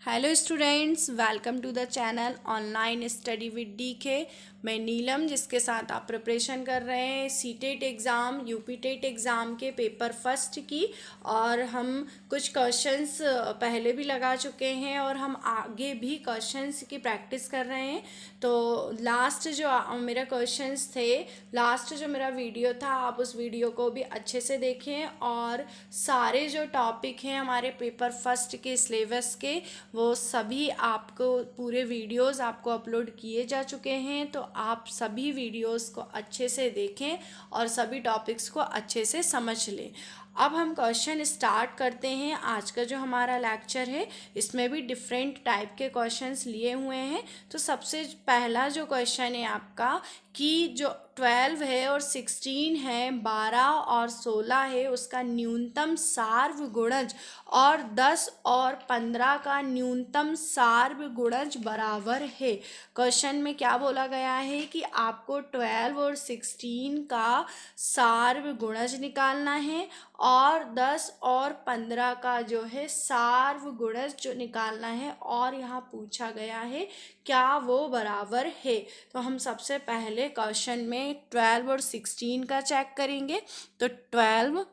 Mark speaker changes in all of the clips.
Speaker 1: Hello students, welcome to the channel online study with DK. मैं नीलम, जिसके साथ आप प्रिपरेशन कर रहे हैं CTET exam, UP TET exam के पेपर फर्स्ट की। और हम कुछ क्वेश्चंस पहले भी लगा चुके हैं और हम आगे भी क्वेश्चंस की प्रैक्टिस कर रहे हैं। तो लास्ट जो मेरा क्वेश्चंस थे, लास्ट जो मेरा वीडियो था, आप उस वीडियो को भी अच्छे से देखें। और सारे जो टॉपिक हैं हमारे पेपर फर्स्ट के सिलेबस के, वो सभी आपको पूरे वीडियोस आपको अपलोड किए जा चुके हैं। तो आप सभी वीडियोस को अच्छे से देखें और सभी टॉपिक्स को अच्छे से समझ लें। अब हम क्वेश्चन स्टार्ट करते हैं। आज का जो हमारा लेक्चर है, इसमें भी डिफरेंट टाइप के क्वेश्चंस लिए हुए हैं। तो सबसे पहला जो क्वेश्चन है आपका, कि जो 12 है और 16 है, 12 और 16 है, उसका न्यूनतम सार्वगुणज और 10 और 15 का न्यूनतम सार्वगुणज बराबर है। क्वेश्चन में क्या बोला गया है कि आपको 12 और 16 का सार्वगुणज निकालना है और 10 और 15 का जो है सार्वगुणज जो निकालना है। और यहाँ पूछा गया है क्या वो बराबर है। तो हम सबसे पहले क्वेश्चन में 12 और 16 का चेक करेंगे। तो 12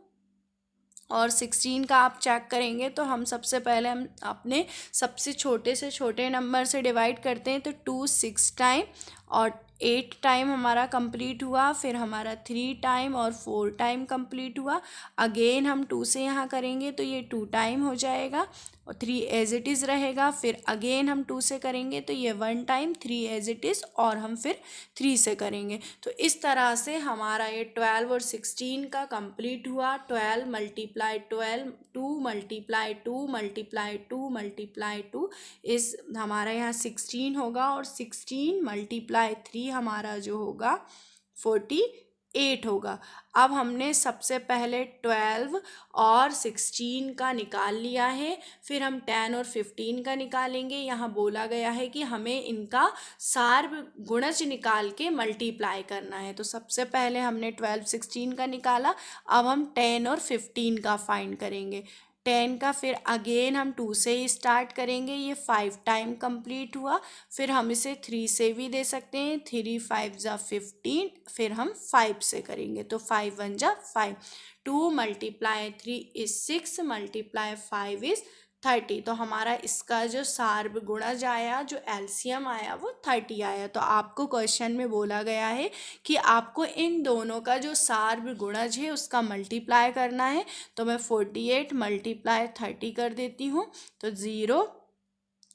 Speaker 1: और 16 का आप चेक करेंगे तो हम सबसे पहले हम अपने सबसे छोटे से छोटे नंबर से डिवाइड करते हैं। तो 2 6 टाइम और 8 टाइम हमारा कंप्लीट हुआ, फिर हमारा 3 टाइम और 4 टाइम कंप्लीट हुआ। अगेन हम 2 से यहाँ करेंगे तो ये 2 टाइम हो जाएगा और 3 एज इट इज़ रहेगा। फिर अगेन हम 2 से करेंगे तो ये 1 टाइम, 3 एज इट इज़, और हम फिर 3 से करेंगे। तो इस तरह से हमारा ये 12 और 16 का कंप्लीट हुआ। 12 मल्टीप्लाई 12, 2 मल्टीप्लाई 2 मल्टीप्लाई 2 मल्टीप्लाई 2 इस हमारा यहाँ 16 होगा। और 16 मल्टीप्लाई 3 हमारा जो होगा 48 होगा। अब हमने सबसे पहले 12 और 16 का निकाल लिया है, फिर हम 10 और 15 का निकालेंगे। यहाँ बोला गया है कि हमें इनका सार्वगुणज निकाल के मल्टीप्लाई करना है। तो सबसे पहले हमने 12 16 का निकाला, अब हम 10 और 15 का फाइंड करेंगे। 10 का फिर अगेन हम 2 से ही स्टार्ट करेंगे, ये 5 टाइम कंप्लीट हुआ। फिर हम इसे 3 से भी दे सकते हैं, 3 5 जा 15, फिर हम 5 से करेंगे तो 5 1 जा 5। 2 मल्टीप्लाई 3 इज 6 मल्टीप्लाई 5 इज 30। तो हमारा इसका जो सार्वगुणज आया, जो एलसीएम आया, वो 30 आया। तो आपको क्वेश्चन में बोला गया है कि आपको इन दोनों का जो सार्वगुणज है उसका मल्टीप्लाई करना है। तो मैं 48 मल्टीप्लाई 30 कर देती हूँ। तो 0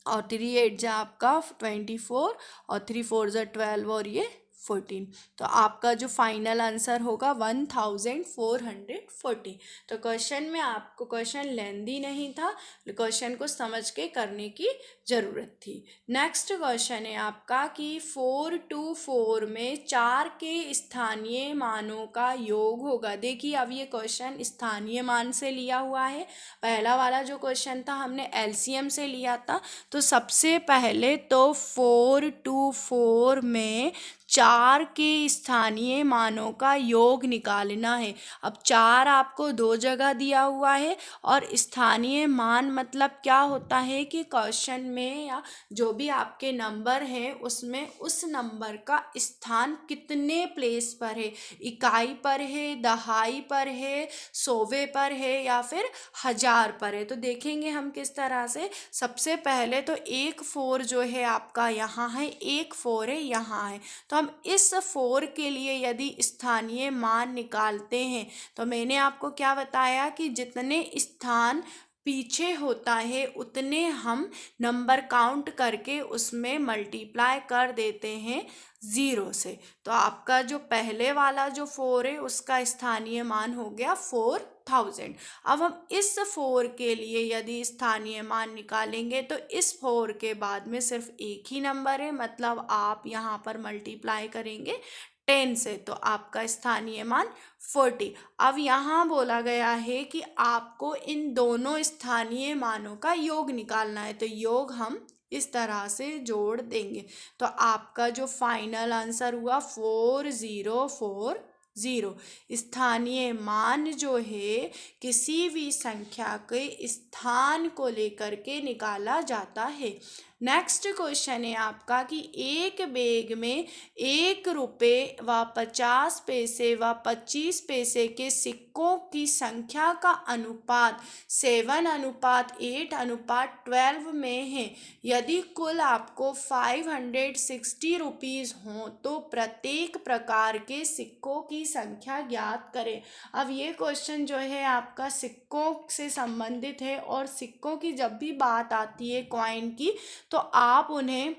Speaker 1: और 3 8 जा आपका 24 और 3 4 जा 12 और ये 14। तो आपका जो फाइनल आंसर होगा 1440। तो क्वेश्चन में आपको, क्वेश्चन लेंदी नहीं था, क्वेश्चन को समझ के करने की ज़रूरत थी। नेक्स्ट क्वेश्चन है आपका कि 4 to 4 में 4 के स्थानीय मानों का योग होगा। देखिए, अब ये क्वेश्चन स्थानीय मान से लिया हुआ है। पहला वाला जो क्वेश्चन था हमने एलसीएम से लिया था। तो सबसे पहले तो 4 to 4 में 4 के स्थानीय मानों का योग निकालना है। अब 4 आपको 2 जगह दिया हुआ है और स्थानीय मान मतलब क्या होता है कि क्वेश्चन में या जो भी आपके नंबर हैं उसमें उस नंबर का स्थान कितने प्लेस पर है, इकाई पर है, दहाई पर है, सौवे पर है या फिर हजार पर है। तो देखेंगे हम किस तरह से। सबसे पहले तो 1 4 जो है आपका यहाँ है, 1 4 है यहाँ है। तो हम इस 4 के लिए यदि स्थानीय मान निकालते हैं तो मैंने आपको क्या बताया कि जितने स्थान पीछे होता है उतने हम नंबर काउंट करके उसमें मल्टीप्लाई कर देते हैं 0 से। तो आपका जो पहले वाला जो 4 है उसका स्थानीय मान हो गया 4000। अब हम इस 4 के लिए यदि स्थानीय मान निकालेंगे तो इस 4 के बाद में सिर्फ एक ही नंबर है, मतलब आप यहाँ पर मल्टीप्लाई करेंगे 10 से, तो आपका स्थानीय मान 40। अब यहाँ बोला गया है कि आपको इन दोनों स्थानीय मानों का योग निकालना है। तो योग हम इस तरह से जोड़ देंगे। तो आपका जो फाइनल आंसर हुआ 4040। 0। स्थानीय मान जो है किसी भी संख्या के स्थान को लेकर के निकाला जाता है। नेक्स्ट क्वेश्चन है आपका कि एक बैग में 1 रुपये व 50 पैसे व 25 पैसे के सिक्कों की संख्या का अनुपात 7:8:12 में है। यदि कुल आपको 560 रुपीज़ हों तो प्रत्येक प्रकार के सिक्कों की संख्या ज्ञात करें। अब ये क्वेश्चन जो है आपका सिक्कों से संबंधित है, और सिक्कों की जब भी बात आती है कॉइन की, तो आप उन्हें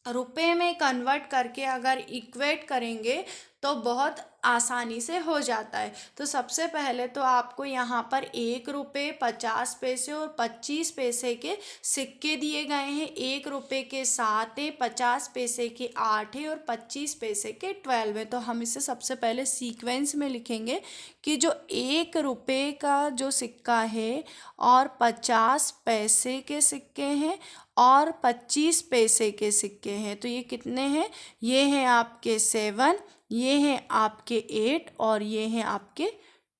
Speaker 1: रुपए में कन्वर्ट करके अगर इक्वेट करेंगे तो बहुत आसानी से हो जाता है। तो सबसे पहले तो आपको यहाँ पर 1 रुपये, 50 पैसे और 25 पैसे के सिक्के दिए गए हैं। 1 रुपये के 7 है, 50 पैसे के 8 है और 25 पैसे के 12 है। तो हम इसे सबसे पहले सीक्वेंस में लिखेंगे कि जो 1 रुपये का जो सिक्का है और 50 पैसे के सिक्के हैं और 25 पैसे के सिक्के हैं, तो ये कितने हैं? ये हैं आपके 7, ये हैं आपके 8 और ये हैं आपके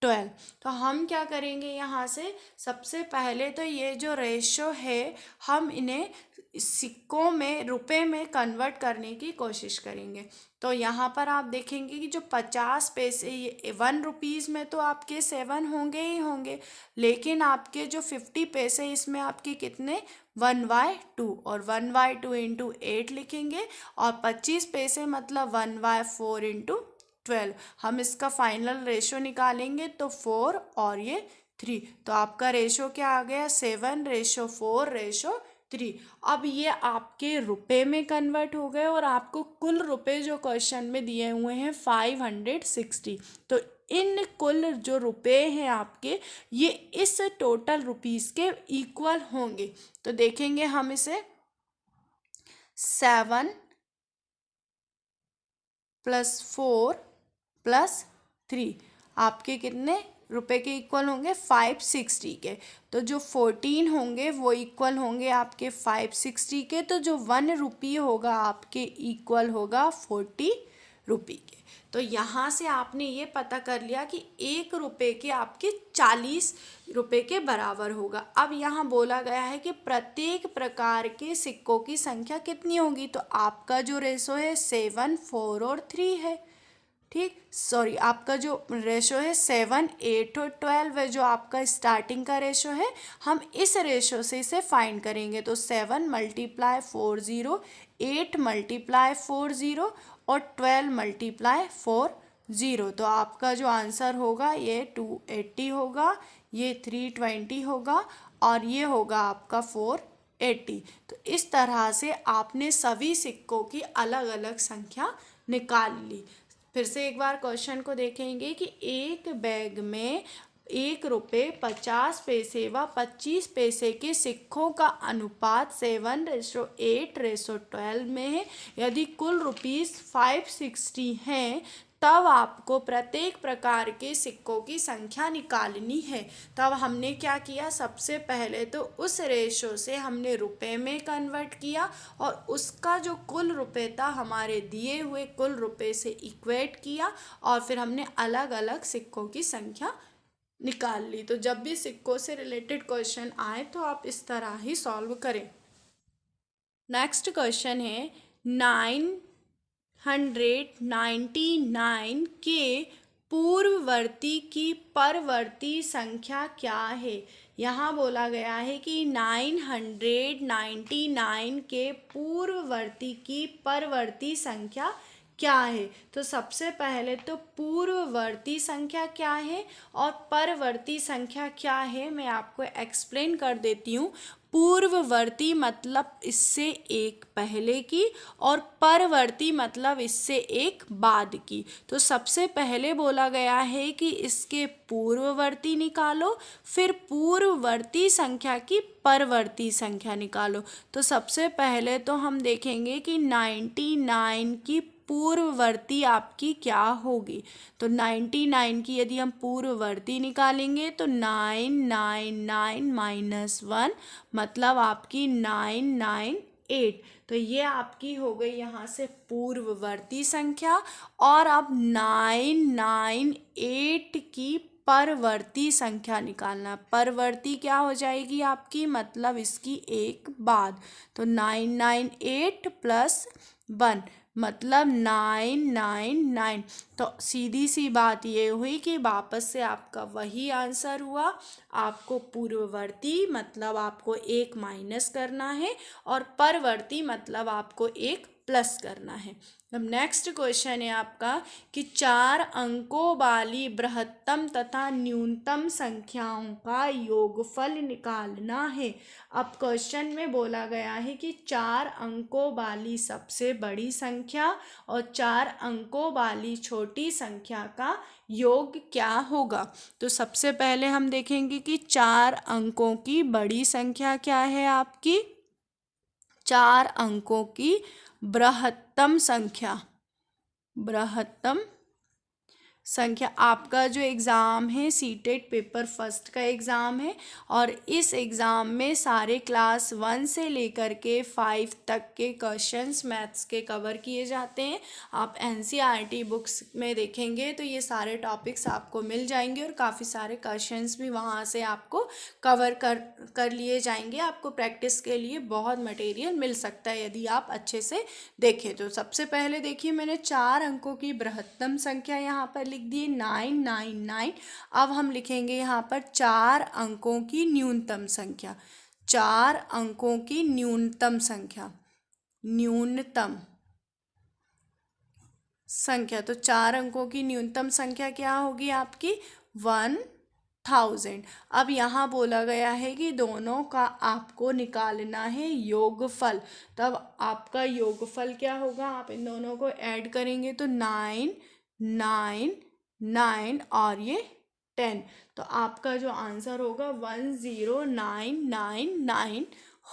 Speaker 1: 12। तो हम क्या करेंगे यहाँ से, सबसे पहले तो ये जो रेशो है हम इन्हें सिक्कों में रुपए में कन्वर्ट करने की कोशिश करेंगे। तो यहाँ पर आप देखेंगे कि जो 50 पैसे, ये 1 रुपीज़ में तो आपके 7 होंगे ही होंगे, लेकिन आपके जो 50 पैसे इसमें आपके कितने 1/2, और 1/2 इंटू 8 लिखेंगे, और 25 पैसे मतलब 1/4 इंटू 12। हम इसका फाइनल रेशो निकालेंगे तो 4 और ये 3। तो आपका रेशो क्या आ गया? 7:4:3। अब ये आपके रुपए में कन्वर्ट हो गए, और आपको कुल रुपए जो क्वेश्चन में दिए हुए हैं 560। तो इन कुल जो रुपए हैं आपके, ये इस टोटल रुपीस के इक्वल होंगे। तो देखेंगे हम इसे, 7 + 4 + 3 आपके कितने रुपए के इक्वल होंगे? 560 के। तो जो 14 होंगे वो इक्वल होंगे आपके 560 के। तो जो 1 रुपये होगा आपके इक्वल होगा 40 रुपये के। तो यहाँ से आपने ये पता कर लिया कि 1 रुपये के आपके 40 रुपये के बराबर होगा। अब यहाँ बोला गया है कि प्रत्येक प्रकार के सिक्कों की संख्या कितनी होगी, तो आपका जो रेशो है 7, 4 और 3 है। ठीक, सॉरी, आपका जो रेशो है 7, 8 और 12 है, जो आपका स्टार्टिंग का रेशो है। हम इस रेशो से इसे फाइंड करेंगे। तो 7 × 4 0, 8 × 4 0 और 12 × 4 0। तो आपका जो आंसर होगा ये 280 होगा, ये 320 होगा और ये होगा आपका 480। तो इस तरह से आपने सभी सिक्कों की अलग अलग संख्या निकाल ली। फिर से एक बार क्वेश्चन को देखेंगे कि एक बैग में 1 रुपये, 50 पैसे व 25 पैसे के सिक्कों का अनुपात 7:8:12 में है। यदि कुल रुपीस 560 हैं, तब आपको प्रत्येक प्रकार के सिक्कों की संख्या निकालनी है। तब हमने क्या किया, सबसे पहले तो उस रेशो से हमने रुपए में कन्वर्ट किया, और उसका जो कुल रुपए था हमारे दिए हुए कुल रुपए से इक्वेट किया, और फिर हमने अलग अलग सिक्कों की संख्या निकाल ली। तो जब भी सिक्कों से रिलेटेड क्वेश्चन आए तो आप इस तरह ही सॉल्व करें। नेक्स्ट क्वेश्चन है 999 के पूर्ववर्ती की परवर्ती संख्या क्या है। यहाँ बोला गया है कि 999 के पूर्ववर्ती की परवर्ती संख्या क्या है। तो सबसे पहले तो पूर्ववर्ती संख्या क्या है और परवर्ती संख्या क्या है, मैं आपको एक्सप्लेन कर देती हूँ। पूर्ववर्ती मतलब इससे एक पहले की, और परवर्ती मतलब इससे एक बाद की। तो सबसे पहले बोला गया है कि इसके पूर्ववर्ती निकालो, फिर पूर्ववर्ती संख्या की परवर्ती संख्या निकालो। तो सबसे पहले तो हम देखेंगे कि 99 की पूर्ववर्ती आपकी क्या होगी। तो 99 की यदि हम पूर्ववर्ती निकालेंगे तो 999 - 1 मतलब आपकी 998 8। तो ये आपकी हो गई यहाँ से पूर्ववर्ती संख्या। और अब 998 की परवर्ती संख्या निकालना। परवर्ती क्या हो जाएगी आपकी, मतलब इसकी एक बाद। तो 998 प्लस 1 मतलब 999। तो सीधी सी बात ये हुई कि वापस से आपका वही आंसर हुआ। आपको पूर्ववर्ती मतलब आपको एक माइनस करना है और परवर्ती मतलब आपको एक प्लस करना है। अब नेक्स्ट क्वेश्चन है आपका कि 4 अंकों वाली बृहत्तम तथा न्यूनतम संख्याओं का योगफल निकालना है। अब क्वेश्चन में बोला गया है कि 4 अंकों वाली सबसे बड़ी संख्या और 4 अंकों वाली छोटी संख्या का योग क्या होगा। तो सबसे पहले हम देखेंगे कि 4 अंकों की बड़ी संख्या क्या है आपकी। 4 अंकों की बृहत्तम संख्या आपका जो एग्ज़ाम है सीटेट पेपर फर्स्ट का एग्ज़ाम है और इस एग्ज़ाम में सारे क्लास 1 से लेकर के 5 तक के क्वेश्चंस मैथ्स के कवर किए जाते हैं। आप एनसीईआरटी बुक्स में देखेंगे तो ये सारे टॉपिक्स आपको मिल जाएंगे और काफ़ी सारे क्वेश्चंस भी वहाँ से आपको कवर कर लिए जाएंगे। आपको प्रैक्टिस के लिए बहुत मटेरियल मिल सकता है यदि आप अच्छे से देखें। तो सबसे पहले देखिए मैंने 4 अंकों की बृहत्तम संख्या यहाँ पर लिख दी 999। अब हम लिखेंगे यहाँ पर 4 अंकों की न्यूनतम संख्या। 4 अंकों की न्यूनतम संख्या तो 4 अंकों की न्यूनतम संख्या क्या होगी आपकी 1000। अब यहाँ बोला गया है कि दोनों का आपको निकालना है योगफल। तब आपका योगफल क्या होगा, आप इन दोनों को ऐड करेंगे तो 999 और ये 10। तो आपका जो आंसर होगा 10999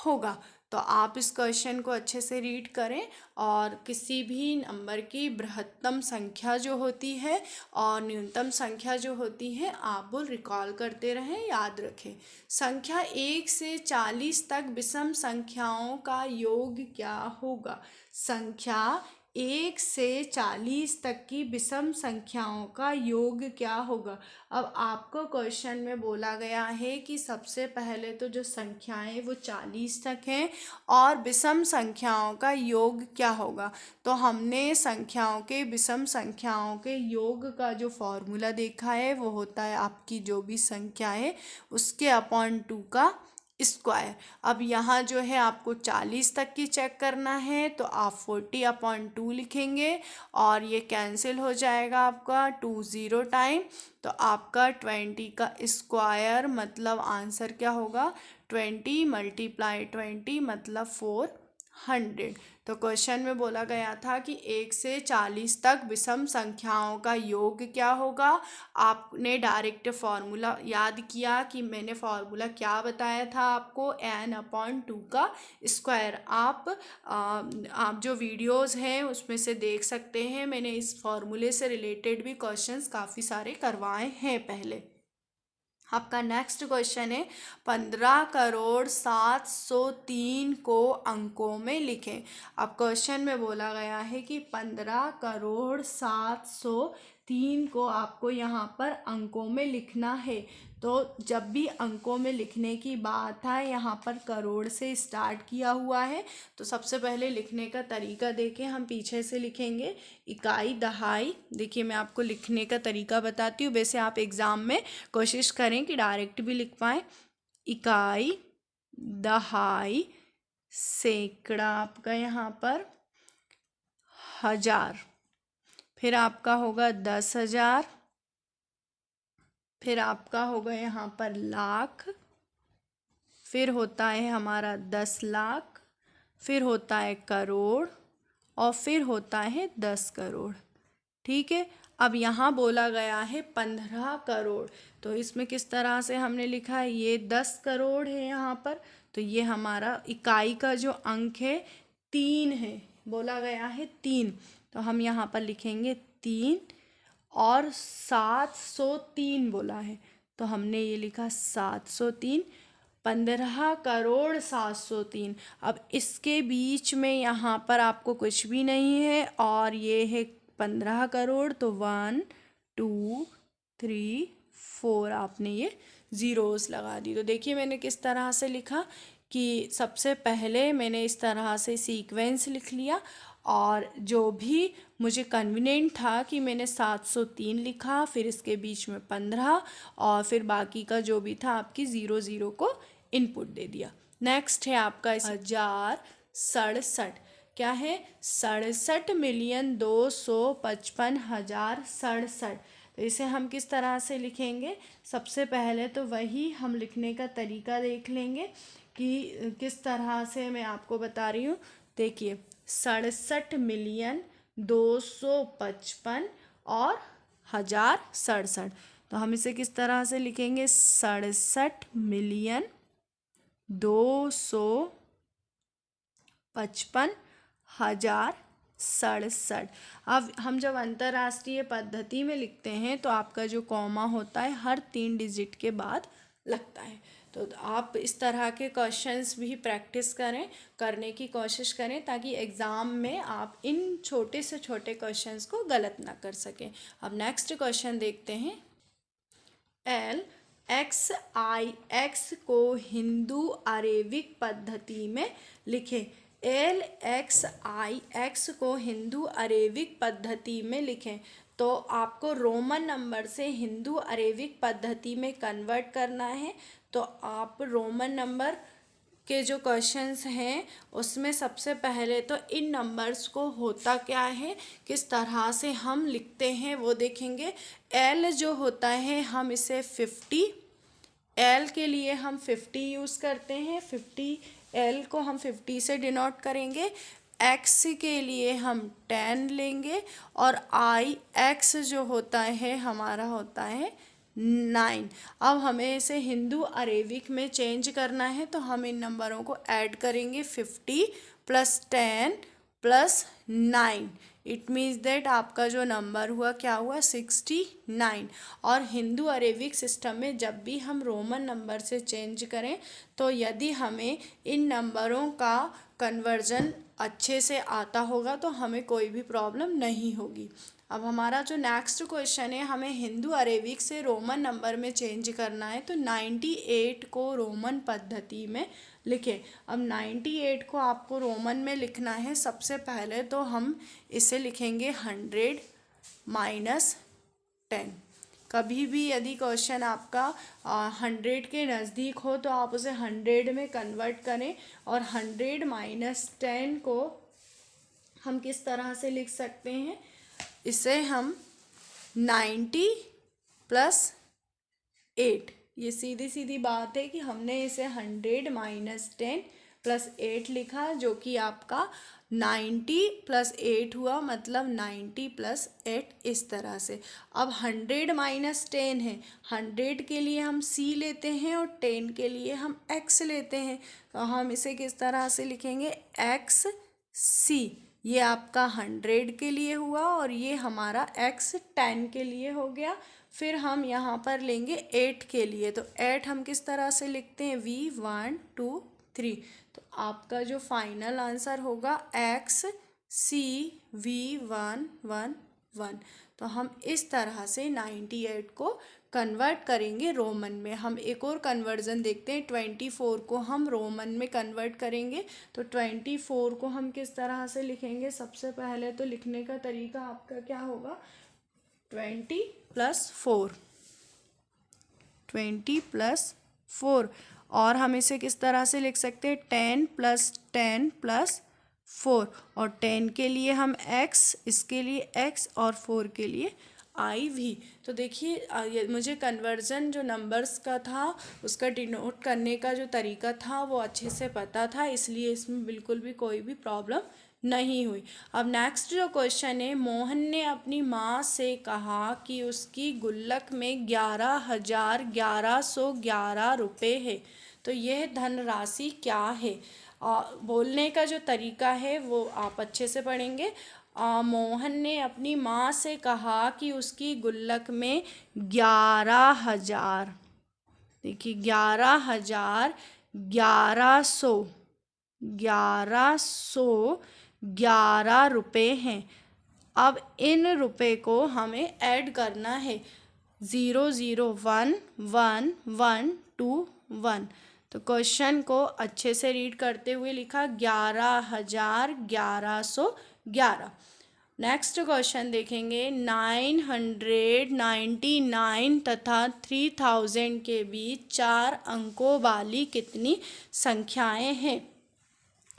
Speaker 1: होगा। तो आप इस क्वेश्चन को अच्छे से रीड करें और किसी भी नंबर की बृहत्तम संख्या जो होती है और न्यूनतम संख्या जो होती है आप वो रिकॉल करते रहें, याद रखें। संख्या 1 से 40 तक विषम संख्याओं का योग क्या होगा। संख्या 1 से 40 तक की विषम संख्याओं का योग क्या होगा। अब आपको क्वेश्चन में बोला गया है कि सबसे पहले तो जो संख्याएं वो 40 तक हैं और विषम संख्याओं का योग क्या होगा। तो हमने संख्याओं के विषम संख्याओं के योग का जो फॉर्मूला देखा है वो होता है आपकी जो भी संख्या है उसके अपॉन 2 का स्क्वायर। अब यहाँ जो है आपको 40 तक की चेक करना है तो आप 40/2 लिखेंगे और ये कैंसिल हो जाएगा आपका 20 टाइम। तो आपका 20 का स्क्वायर मतलब आंसर क्या होगा 20 × 20 मतलब 400। तो क्वेश्चन में बोला गया था कि 1 से 40 तक विषम संख्याओं का योग क्या होगा। आपने डायरेक्ट फॉर्मूला याद किया कि मैंने फॉर्मूला क्या बताया था आपको n/2 का स्क्वायर। आप जो वीडियोस हैं उसमें से देख सकते हैं, मैंने इस फॉर्मूले से रिलेटेड भी क्वेश्चंस काफ़ी सारे करवाए हैं पहले। आपका नेक्स्ट क्वेश्चन है 15,703 को अंकों में लिखें। अब क्वेश्चन में बोला गया है कि 15,703 को आपको यहाँ पर अंकों में लिखना है। तो जब भी अंकों में लिखने की बात है यहाँ पर करोड़ से स्टार्ट किया हुआ है। तो सबसे पहले लिखने का तरीका देखें, हम पीछे से लिखेंगे इकाई दहाई। देखिए मैं आपको लिखने का तरीका बताती हूँ, वैसे आप एग्ज़ाम में कोशिश करें कि डायरेक्ट भी लिख पाएँ। इकाई दहाई सैकड़ा आपका यहाँ पर हजार, फिर आपका होगा 10,000, फिर आपका होगा यहाँ पर लाख, फिर होता है हमारा 10 लाख, फिर होता है करोड़ और फिर होता है 10 करोड़। ठीक है। अब यहाँ बोला गया है 15 करोड़, तो इसमें किस तरह से हमने लिखा है, ये 10 करोड़ है यहाँ पर। तो ये हमारा इकाई का जो अंक है 3 है, बोला गया है 3। तो हम यहाँ पर लिखेंगे 3 और 703 बोला है तो हमने ये लिखा 703। 15,703। अब इसके बीच में यहाँ पर आपको कुछ भी नहीं है और ये है 15 करोड़, तो 1 2 3 4 आपने ये ज़ीरोस लगा दी। तो देखिए मैंने किस तरह से लिखा कि सबसे पहले मैंने इस तरह से सीक्वेंस लिख लिया और जो भी मुझे कन्वीनियंट था कि मैंने 703 लिखा, फिर इसके बीच में 15 और फिर बाकी का जो भी था आपकी 00 को इनपुट दे दिया। नेक्स्ट है आपका 1067। क्या है? 67,255,067। तो इसे हम किस तरह से लिखेंगे? सबसे पहले तो वही हम लिखने का तरीका देख लेंगे कि किस तरह से मैं आपको बता रही हूँ। देखिए 67,255,000 और 1067। तो हम इसे किस तरह से लिखेंगे? 67,255,067। अब हम जब अंतर्राष्ट्रीय पद्धति में लिखते हैं तो आपका जो कॉमा होता है हर 3 डिजिट के बाद लगता है। तो आप इस तरह के क्वेश्चंस भी प्रैक्टिस करने की कोशिश करें ताकि एग्ज़ाम में आप इन छोटे से छोटे क्वेश्चंस को गलत ना कर सकें। अब नेक्स्ट क्वेश्चन देखते हैं। LXIX को हिंदू अरेबिक पद्धति में लिखें। LXIX को हिंदू अरेबिक पद्धति में लिखें। तो आपको रोमन नंबर से हिंदू अरेबिक पद्धति में कन्वर्ट करना है। तो आप रोमन नंबर के जो क्वेश्चंस हैं उसमें सबसे पहले तो इन नंबर्स को होता क्या है, किस तरह से हम लिखते हैं वो देखेंगे। L जो होता है हम इसे 50, L के लिए हम 50 यूज़ करते हैं। 50 L को हम 50 से डिनोट करेंगे। X के लिए हम 10 लेंगे और IX जो होता है हमारा होता है 9। अब हमें इसे हिंदू अरेबिक में चेंज करना है तो हम इन नंबरों को ऐड करेंगे। 50 + 10 + 9, इट मीन्स दैट आपका जो नंबर हुआ क्या हुआ? 69। और हिंदू अरेबिक सिस्टम में जब भी हम रोमन नंबर से चेंज करें तो यदि हमें इन नंबरों का कन्वर्जन अच्छे से आता होगा तो हमें कोई भी प्रॉब्लम नहीं होगी। अब हमारा जो नेक्स्ट क्वेश्चन है, हमें हिंदू अरेबिक से रोमन नंबर में चेंज करना है। तो 98 को रोमन पद्धति में लिखें। अब 98 को आपको रोमन में लिखना है। सबसे पहले तो हम इसे लिखेंगे 100 - 10। कभी भी यदि क्वेश्चन आपका 100 के नज़दीक हो तो आप उसे 100 में कन्वर्ट करें। और 100 - 10 को हम किस तरह से लिख सकते हैं? इसे हम 90 + 8, ये सीधी सीधी बात है कि हमने इसे 100 - 10 + 8 लिखा जो कि आपका 90 + 8 हुआ, मतलब 90 + 8 इस तरह से। अब 100 - 10 है, 100 के लिए हम C लेते हैं और 10 के लिए हम X लेते हैं। तो हम इसे किस तरह से लिखेंगे? XC। ये आपका 100 के लिए हुआ और ये हमारा X 10 के लिए हो गया। फिर हम यहाँ पर लेंगे 8 के लिए। तो 8 हम किस तरह से लिखते हैं? V1 2 3। तो आपका जो फाइनल आंसर होगा XCV111। तो हम इस तरह से 98 को कन्वर्ट करेंगे रोमन में। हम एक और कन्वर्जन देखते हैं। 24 को हम रोमन में कन्वर्ट करेंगे। तो 24 को हम किस तरह से लिखेंगे? सबसे पहले तो लिखने का तरीका आपका क्या होगा? 20 + 4, 20 + 4। और हम इसे किस तरह से लिख सकते हैं? 10 + 10 + 4। और 10 के लिए हम X, इसके लिए X और 4 के लिए IV। तो देखिए मुझे कन्वर्जन जो नंबर्स का था उसका डिनोट करने का जो तरीका था वो अच्छे से पता था, इसलिए इसमें बिल्कुल भी कोई भी प्रॉब्लम नहीं हुई। अब नेक्स्ट जो क्वेश्चन है, मोहन ने अपनी माँ से कहा कि उसकी गुल्लक में 11,1111 रुपये है। तो यह धनराशि क्या है? बोलने का जो तरीका है वो आप अच्छे से पढ़ेंगे। मोहन ने अपनी माँ से कहा कि उसकी गुल्लक में 11,000, देखिए 11,000 1111 रुपये हैं। अब इन रुपए को हमें ऐड करना है, 0011121। तो क्वेश्चन को अच्छे से रीड करते हुए लिखा 11,1111। नेक्स्ट क्वेश्चन देखेंगे, 999 तथा 3000 के बीच 4 अंकों वाली कितनी संख्याएं हैं।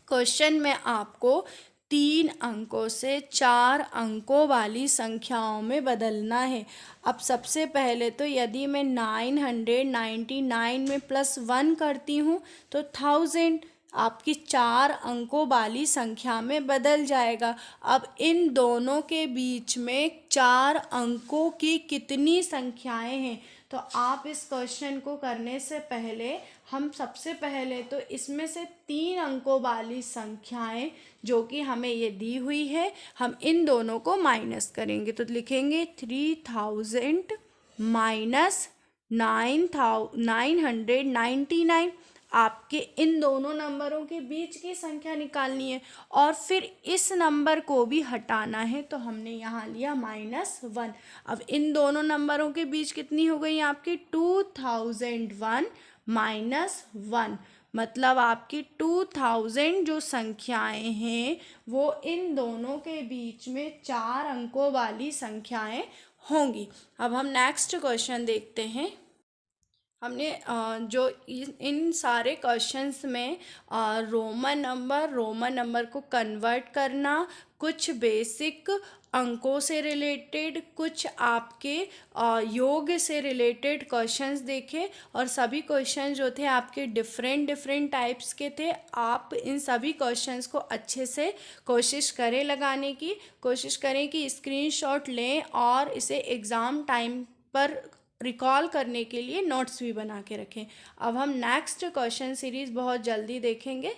Speaker 1: क्वेश्चन में आपको 3 अंकों से 4 अंकों वाली संख्याओं में बदलना है। अब सबसे पहले तो यदि मैं 999 में +1 करती हूँ तो 1000 आपकी 4 अंकों वाली संख्या में बदल जाएगा। अब इन दोनों के बीच में 4 अंकों की कितनी संख्याएं हैं, तो आप इस क्वेश्चन को करने से पहले हम सबसे पहले तो इसमें से 3 अंकों वाली संख्याएं जो कि हमें ये दी हुई है, हम इन दोनों को माइनस करेंगे। तो लिखेंगे 3000 माइनस 999। आपके इन दोनों नंबरों के बीच की संख्या निकालनी है और फिर इस नंबर को भी हटाना है, तो हमने यहाँ लिया -1। अब इन दोनों नंबरों के बीच कितनी हो गई आपकी 2001 -1, मतलब आपकी 2000 जो संख्याएं हैं वो इन दोनों के बीच में 4 अंकों वाली संख्याएं होंगी। अब हम नेक्स्ट क्वेश्चन देखते हैं। हमने जो इन सारे क्वेश्चंस में रोमन नंबर को कन्वर्ट करना, कुछ बेसिक अंकों से रिलेटेड, कुछ आपके योग से रिलेटेड क्वेश्चंस देखे और सभी क्वेश्चंस जो थे आपके डिफरेंट टाइप्स के थे। आप इन सभी क्वेश्चंस को अच्छे से कोशिश करें लगाने की, कोशिश करें कि स्क्रीनशॉट लें और इसे एग्ज़ाम टाइम पर रिकॉल करने के लिए नोट्स भी बना के रखें। अब हम नेक्स्ट क्वेश्चन सीरीज़ बहुत जल्दी देखेंगे।